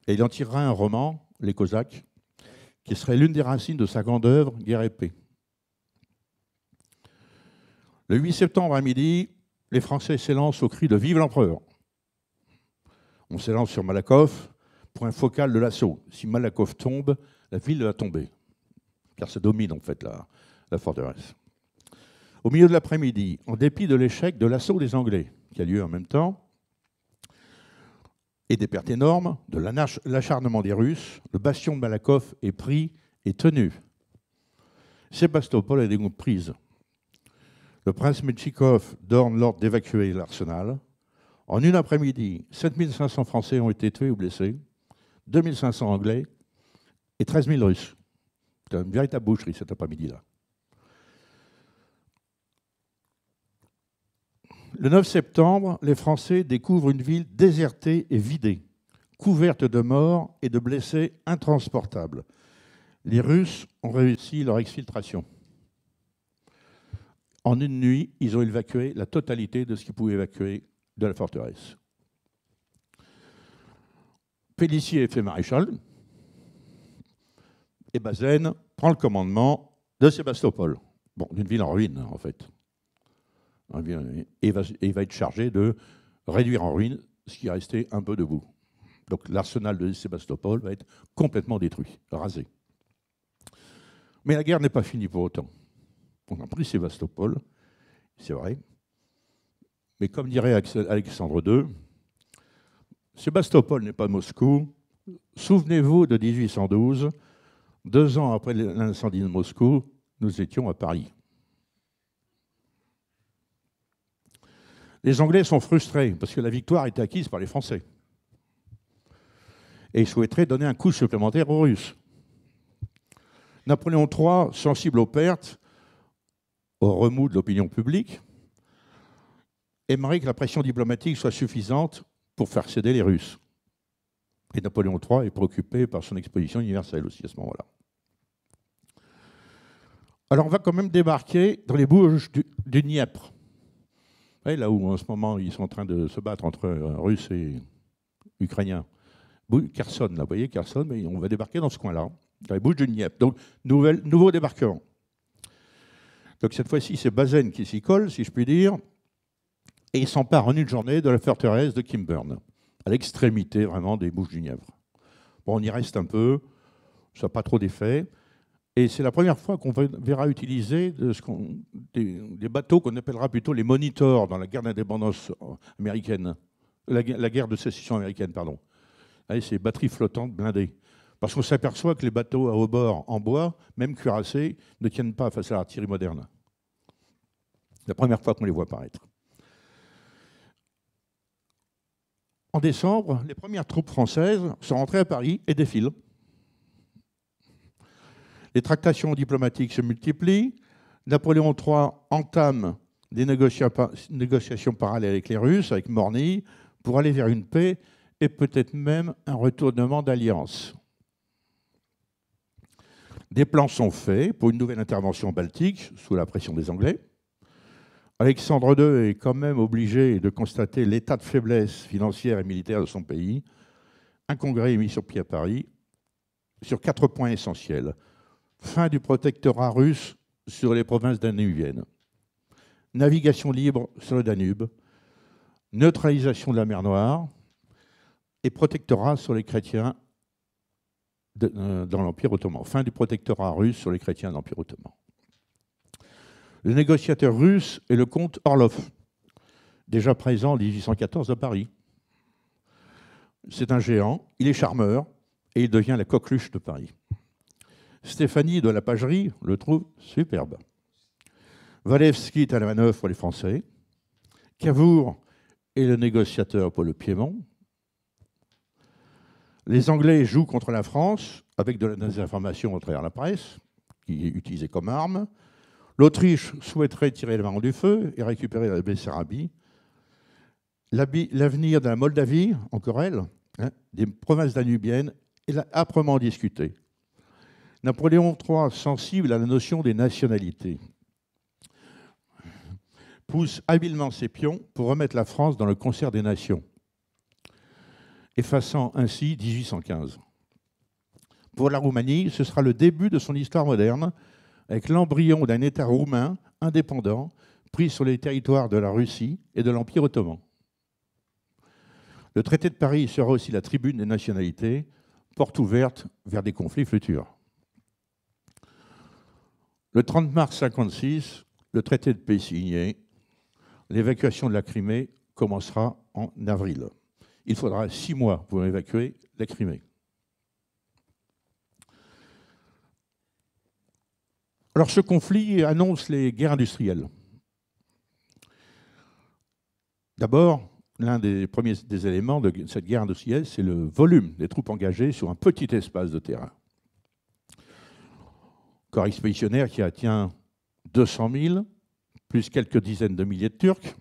Et il en tirera un roman, Les Cosaques, qui serait l'une des racines de sa grande œuvre, Guerre et paix. Le 8 septembre à midi, les Français s'élancent au cri de « Vive l'empereur ». On s'élance sur Malakoff, point focal de l'assaut. Si Malakoff tombe, la ville va tomber, car ça domine en fait la forteresse. Au milieu de l'après-midi, en dépit de l'échec de l'assaut des Anglais, qui a lieu en même temps, et des pertes énormes, de l'acharnement des Russes, le bastion de Malakoff est pris et tenu. Sébastopol est donc prise. Le prince Menchikov donne l'ordre d'évacuer l'arsenal. En une après-midi, 7500 Français ont été tués ou blessés, 2500 Anglais et 13 000 Russes. C'est une véritable boucherie cet après-midi-là. Le 9 septembre, les Français découvrent une ville désertée et vidée, couverte de morts et de blessés intransportables. Les Russes ont réussi leur exfiltration. En une nuit, ils ont évacué la totalité de ce qu'ils pouvaient évacuer de la forteresse. Pélissier est fait maréchal et Bazaine prend le commandement de Sébastopol, bon, d'une ville en ruine en fait. Et il va être chargé de réduire en ruine ce qui est resté un peu debout. Donc l'arsenal de Sébastopol va être complètement détruit, rasé. Mais la guerre n'est pas finie pour autant. On a pris Sébastopol, c'est vrai. Mais comme dirait Alexandre II, Sébastopol n'est pas Moscou. Souvenez-vous de 1812, 2 ans après l'incendie de Moscou, nous étions à Paris. Les Anglais sont frustrés parce que la victoire est acquise par les Français. Et ils souhaiteraient donner un coup supplémentaire aux Russes. Napoléon III, sensible aux pertes, au remous de l'opinion publique, aimerait que la pression diplomatique soit suffisante pour faire céder les Russes. Et Napoléon III est préoccupé par son exposition universelle aussi à ce moment-là. Alors on va quand même débarquer dans les Bouges du Dniepr. Là où en ce moment ils sont en train de se battre entre Russes et Ukrainiens. Kherson, là, vous voyez, Kherson, mais on va débarquer dans ce coin-là, dans les Bouges du Dniepr. Donc nouveau débarquement. Donc cette fois-ci, c'est Bazaine qui s'y colle, si je puis dire, et il s'empare en une journée de la forteresse de Kimburn, à l'extrémité vraiment des Bouches du Dniepr. Bon, on y reste un peu, ça n'a pas trop d'effet, et c'est la première fois qu'on verra utiliser des bateaux qu'on appellera plutôt les monitors dans la guerre d'indépendance américaine, la guerre de sécession américaine, pardon. Allez, c'est batteries flottantes blindées. Parce qu'on s'aperçoit que les bateaux à rebord en bois, même cuirassés, ne tiennent pas face à l'artillerie moderne. C'est la première fois qu'on les voit apparaître. En décembre, les premières troupes françaises sont rentrées à Paris et défilent. Les tractations diplomatiques se multiplient. Napoléon III entame des négociations parallèles avec les Russes, avec Morny, pour aller vers une paix et peut-être même un retournement d'alliance. Des plans sont faits pour une nouvelle intervention baltique sous la pression des Anglais. Alexandre II est quand même obligé de constater l'état de faiblesse financière et militaire de son pays. Un congrès est mis sur pied à Paris sur 4 points essentiels. Fin du protectorat russe sur les provinces danubiennes. Navigation libre sur le Danube. Neutralisation de la mer Noire. Et protectorat sur les chrétiens dans l'Empire ottoman. Fin du protectorat russe sur les chrétiens de l'Empire ottoman. Le négociateur russe est le comte Orlov, déjà présent en 1814 à Paris. C'est un géant, il est charmeur et il devient la coqueluche de Paris. Stéphanie de la Pagerie le trouve superbe. Walewski est à la manœuvre pour les Français. Cavour est le négociateur pour le Piémont. Les Anglais jouent contre la France avec de la désinformation à travers la presse, qui est utilisée comme arme. L'Autriche souhaiterait tirer le vent du feu et récupérer la Bessarabie. L'avenir de la Moldavie, encore elle, des provinces danubiennes, est âprement discuté. Napoléon III, sensible à la notion des nationalités, pousse habilement ses pions pour remettre la France dans le concert des nations, effaçant ainsi 1815. Pour la Roumanie, ce sera le début de son histoire moderne, avec l'embryon d'un État roumain indépendant pris sur les territoires de la Russie et de l'Empire ottoman. Le traité de Paris sera aussi la tribune des nationalités, porte ouverte vers des conflits futurs. Le 30 mars 1956, le traité de paix est signé. L'évacuation de la Crimée commencera en avril. Il faudra 6 mois pour évacuer la Crimée. Alors ce conflit annonce les guerres industrielles. D'abord, l'un des premiers éléments de cette guerre industrielle, c'est le volume des troupes engagées sur un petit espace de terrain. Corps expéditionnaire qui atteint 200 000, plus quelques dizaines de milliers de Turcs.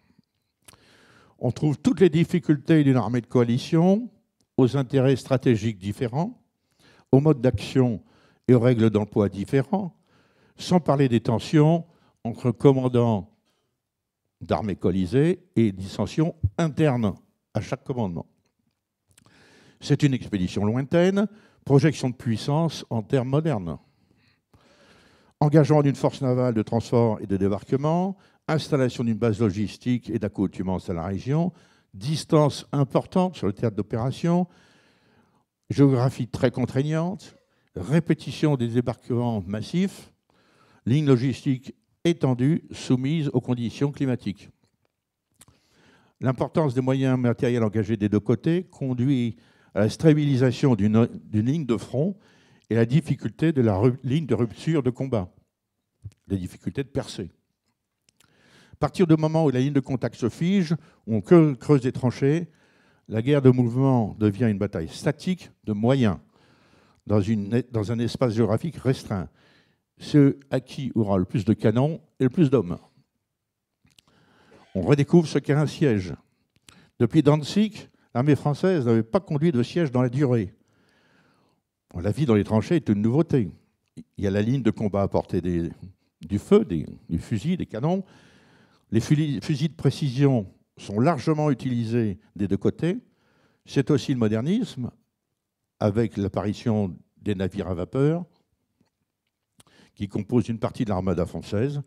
On trouve toutes les difficultés d'une armée de coalition, aux intérêts stratégiques différents, aux modes d'action et aux règles d'emploi différents, sans parler des tensions entre commandants d'armées coalisées et dissensions internes à chaque commandement. C'est une expédition lointaine, projection de puissance en termes modernes. Engagement d'une force navale de transport et de débarquement, installation d'une base logistique et d'accoutumance à la région, distance importante sur le théâtre d'opération, géographie très contraignante, répétition des débarquements massifs, ligne logistique étendue soumise aux conditions climatiques. L'importance des moyens matériels engagés des deux côtés conduit à la stabilisation d'une ligne de front et la difficulté de la ligne de rupture de combat, la difficulté de percer. À partir du moment où la ligne de contact se fige, où on creuse des tranchées, la guerre de mouvement devient une bataille statique de moyens dans un espace géographique restreint. Ceux à qui aura le plus de canons et le plus d'hommes. On redécouvre ce qu'est un siège. Depuis Danzig, l'armée française n'avait pas conduit de siège dans la durée. La vie dans les tranchées est une nouveauté. Il y a la ligne de combat à portée du feu, du fusil, des canons. Les fusils de précision sont largement utilisés des deux côtés. C'est aussi le modernisme, avec l'apparition des navires à vapeur, qui composent une partie de l'armada française.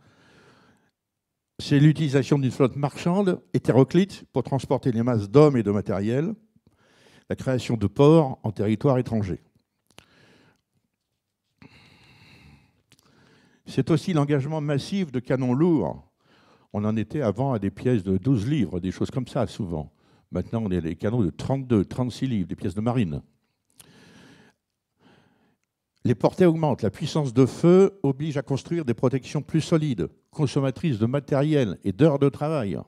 C'est l'utilisation d'une flotte marchande hétéroclite pour transporter les masses d'hommes et de matériel, la création de ports en territoire étranger. C'est aussi l'engagement massif de canons lourds. On en était avant à des pièces de 12 livres, des choses comme ça souvent. Maintenant, on a des canons de 32, 36 livres, des pièces de marine. Les portées augmentent. La puissance de feu oblige à construire des protections plus solides, consommatrices de matériel et d'heures de travail.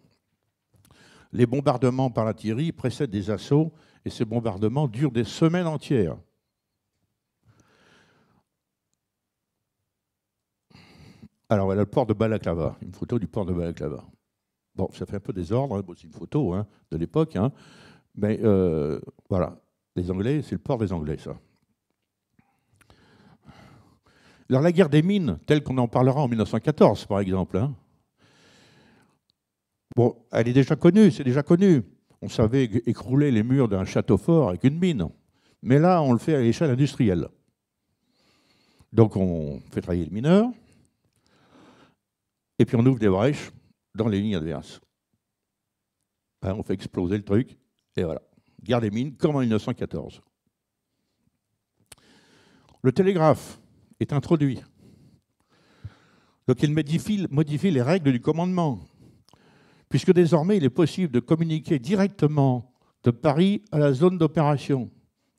Les bombardements par l'artillerie précèdent des assauts et ces bombardements durent des semaines entières. Alors voilà le port de Balaklava, une photo du port de Balaklava. Bon, ça fait un peu désordre, hein. Bon, c'est une photo hein, de l'époque, hein. Mais voilà, les Anglais, c'est le port des Anglais, ça. Alors la guerre des mines, telle qu'on en parlera en 1914, par exemple, hein. Bon, elle est déjà connue, c'est déjà connu. On savait écrouler les murs d'un château fort avec une mine. Mais là, on le fait à l'échelle industrielle. Donc on fait travailler les mineurs, et puis on ouvre des brèches dans les lignes adverses. Hein, on fait exploser le truc, et voilà. Guerre des mines, comme en 1914. Le télégraphe est introduit. Donc il modifie les règles du commandement, puisque désormais il est possible de communiquer directement de Paris à la zone d'opération.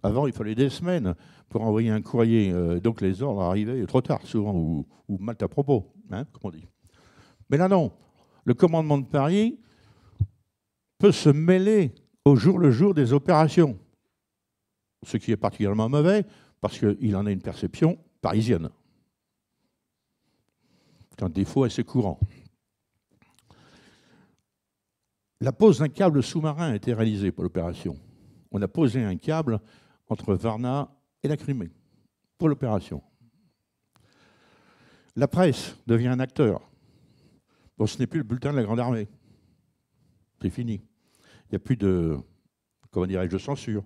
Avant, il fallait des semaines pour envoyer un courrier, donc les ordres arrivaient trop tard souvent, ou mal à propos, hein, comme on dit. Mais là non, le commandement de Paris peut se mêler au jour le jour des opérations, ce qui est particulièrement mauvais, parce qu'il en a une perception parisienne. C'est un défaut assez courant. La pose d'un câble sous-marin a été réalisée pour l'opération. On a posé un câble entre Varna et la Crimée pour l'opération. La presse devient un acteur. Bon, ce n'est plus le bulletin de la Grande Armée. C'est fini. Il n'y a plus de, comment dirais-je, de censure.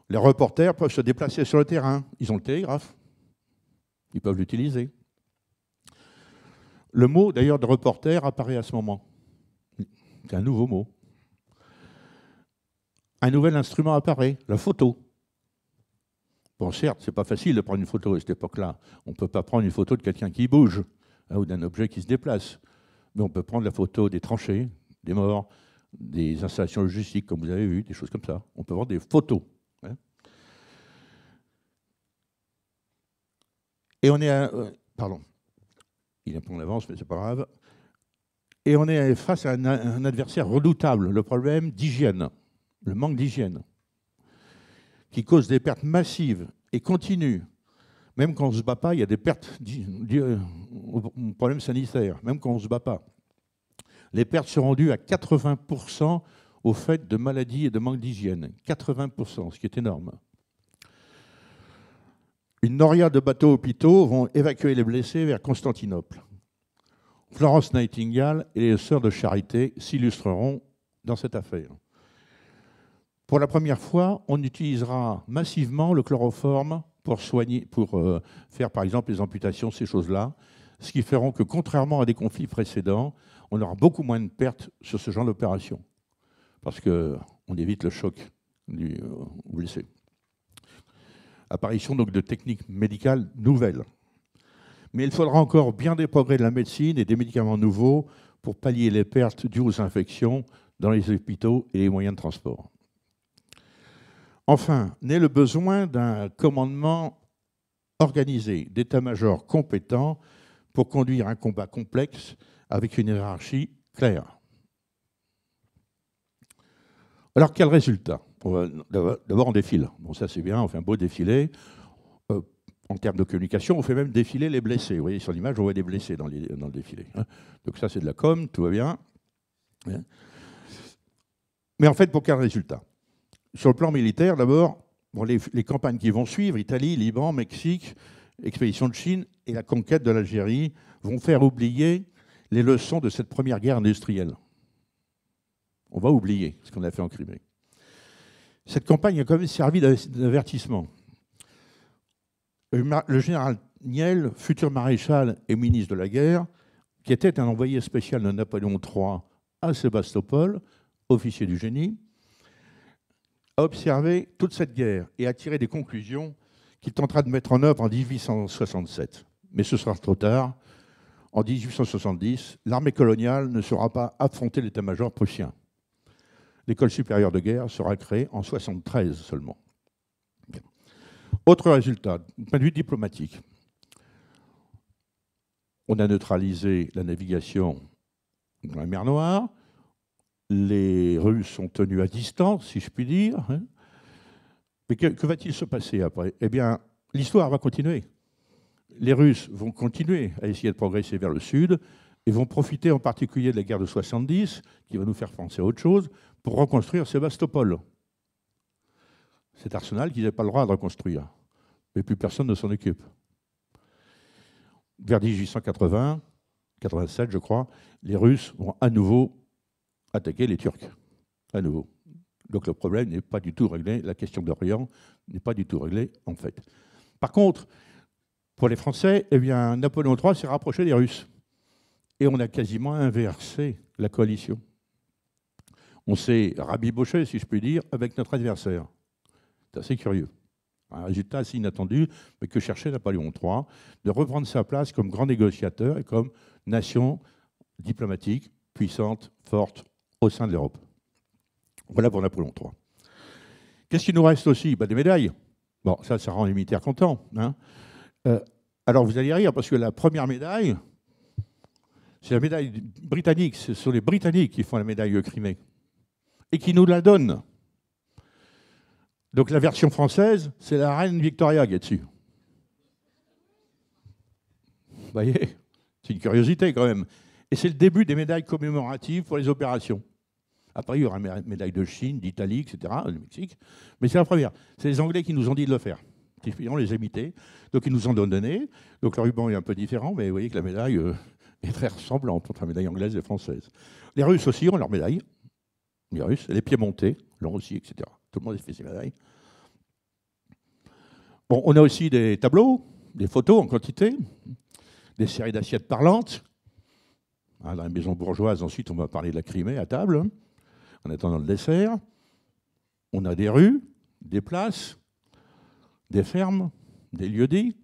Les reporters peuvent se déplacer sur le terrain. Ils ont le télégraphe. Ils peuvent l'utiliser. Le mot, d'ailleurs, de reporter apparaît à ce moment. C'est un nouveau mot. Un nouvel instrument apparaît, la photo. Bon, certes, ce n'est pas facile de prendre une photo à cette époque-là. On ne peut pas prendre une photo de quelqu'un qui bouge, hein, ou d'un objet qui se déplace. Mais on peut prendre la photo des tranchées, des morts, des installations logistiques, comme vous avez vu, des choses comme ça. On peut voir des photos. Hein. Et on est à... pardon. Il est un peu en avance, mais c'est pas grave. Et on est face à un adversaire redoutable, le problème d'hygiène, le manque d'hygiène, qui cause des pertes massives et continues. Même quand on ne se bat pas, il y a des pertes au problème sanitaire, même quand on ne se bat pas. Les pertes seront dues à 80% au fait de maladies et de manque d'hygiène. 80%, ce qui est énorme. Une noria de bateaux-hôpitaux vont évacuer les blessés vers Constantinople. Florence Nightingale et les sœurs de charité s'illustreront dans cette affaire. Pour la première fois, on utilisera massivement le chloroforme pour faire par exemple les amputations, ces choses-là, ce qui feront que, contrairement à des conflits précédents, on aura beaucoup moins de pertes sur ce genre d'opération, parce qu'on évite le choc du blessé. Apparition donc de techniques médicales nouvelles. Mais il faudra encore bien des progrès de la médecine et des médicaments nouveaux pour pallier les pertes dues aux infections dans les hôpitaux et les moyens de transport. Enfin, naît le besoin d'un commandement organisé, d'état-major compétent pour conduire un combat complexe avec une hiérarchie claire. Alors, quel résultat? D'abord, on défile. Bon, ça, c'est bien, on fait un beau défilé. En termes de communication, on fait même défiler les blessés. Vous voyez, sur l'image, on voit des blessés dans le défilé. Donc ça, c'est de la com, tout va bien. Mais en fait, pour quel résultat? Sur le plan militaire, d'abord, bon, les campagnes qui vont suivre, Italie, Liban, Mexique, expédition de Chine et la conquête de l'Algérie, vont faire oublier les leçons de cette première guerre industrielle. On va oublier ce qu'on a fait en Crimée. Cette campagne a quand même servi d'avertissement. Le général Niel, futur maréchal et ministre de la guerre, qui était un envoyé spécial de Napoléon III à Sébastopol, officier du génie, a observé toute cette guerre et a tiré des conclusions qu'il tentera de mettre en œuvre en 1867. Mais ce sera trop tard. En 1870, l'armée coloniale ne saura pas affronter l'état-major prussien. L'école supérieure de guerre sera créée en 1973 seulement. Autre résultat, du point de vue diplomatique. On a neutralisé la navigation dans la mer Noire. Les Russes sont tenus à distance, si je puis dire. Mais que va-t-il se passer après? Eh bien, l'histoire va continuer. Les Russes vont continuer à essayer de progresser vers le sud, et vont profiter en particulier de la guerre de 70, qui va nous faire penser à autre chose, pour reconstruire Sébastopol. Cet arsenal qu'ils n'avaient pas le droit de reconstruire. Mais plus personne ne s'en occupe. Vers 1880, 87 je crois, les Russes vont à nouveau attaquer les Turcs. À nouveau. Donc le problème n'est pas du tout réglé, la question d'Orient n'est pas du tout réglée en fait. Par contre, pour les Français, eh bien, Napoléon III s'est rapproché des Russes. Et on a quasiment inversé la coalition. On s'est rabiboché, si je puis dire, avec notre adversaire. C'est assez curieux. Un résultat assez inattendu, mais que cherchait Napoléon III, de reprendre sa place comme grand négociateur et comme nation diplomatique puissante, forte au sein de l'Europe. Voilà pour Napoléon III. Qu'est-ce qu'il nous reste aussi? Des médailles. Bon, ça rend les militaires contents. Hein. Alors vous allez rire, parce que la première médaille, c'est la médaille britannique. Ce sont les Britanniques qui font la médaille Crimée et qui nous la donnent. Donc la version française, c'est la reine Victoria qui est dessus. Vous voyez, c'est une curiosité quand même. Et c'est le début des médailles commémoratives pour les opérations. Après, il y aura une médaille de Chine, d'Italie, etc., du Mexique. Mais c'est la première. C'est les Anglais qui nous ont dit de le faire. On les a imités. Donc ils nous en ont donné. Donc le ruban est un peu différent, mais vous voyez que la médaille est très ressemblante entre la médaille anglaise et française. Les Russes aussi ont leur médaille. Les Russes, les Piémontais l'ont aussi, etc. Tout le monde a fait ses médailles. Bon, on a aussi des tableaux, des photos en quantité, des séries d'assiettes parlantes. Dans les maisons bourgeoises, ensuite, on va parler de la Crimée à table, en attendant le dessert. On a des rues, des places, des fermes, des lieux-dits.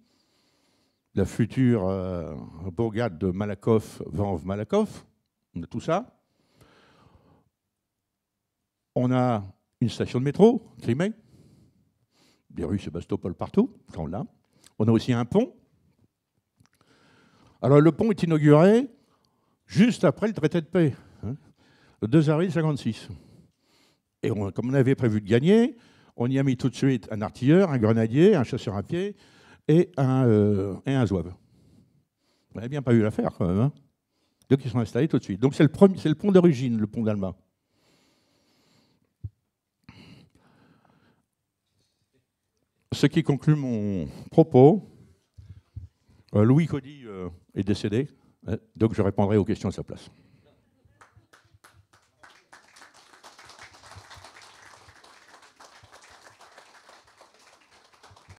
La future bourgade de Malakoff, Vanves-Malakoff. On a tout ça. On a une station de métro, Crimée. Des rues Sébastopol partout, on l'a. On a aussi un pont. Alors le pont est inauguré juste après le traité de paix, le 2 avril 1956. Et comme on avait prévu de gagner, on y a mis tout de suite un artilleur, un grenadier, un chasseur à pied et un zouave. On n'avait bien pas eu l'affaire quand même. Donc ils sont installés tout de suite. Donc c'est le pont d'origine, le pont d'Alma. Ce qui conclut mon propos. Louis Caudy est décédé, donc je répondrai aux questions à sa place.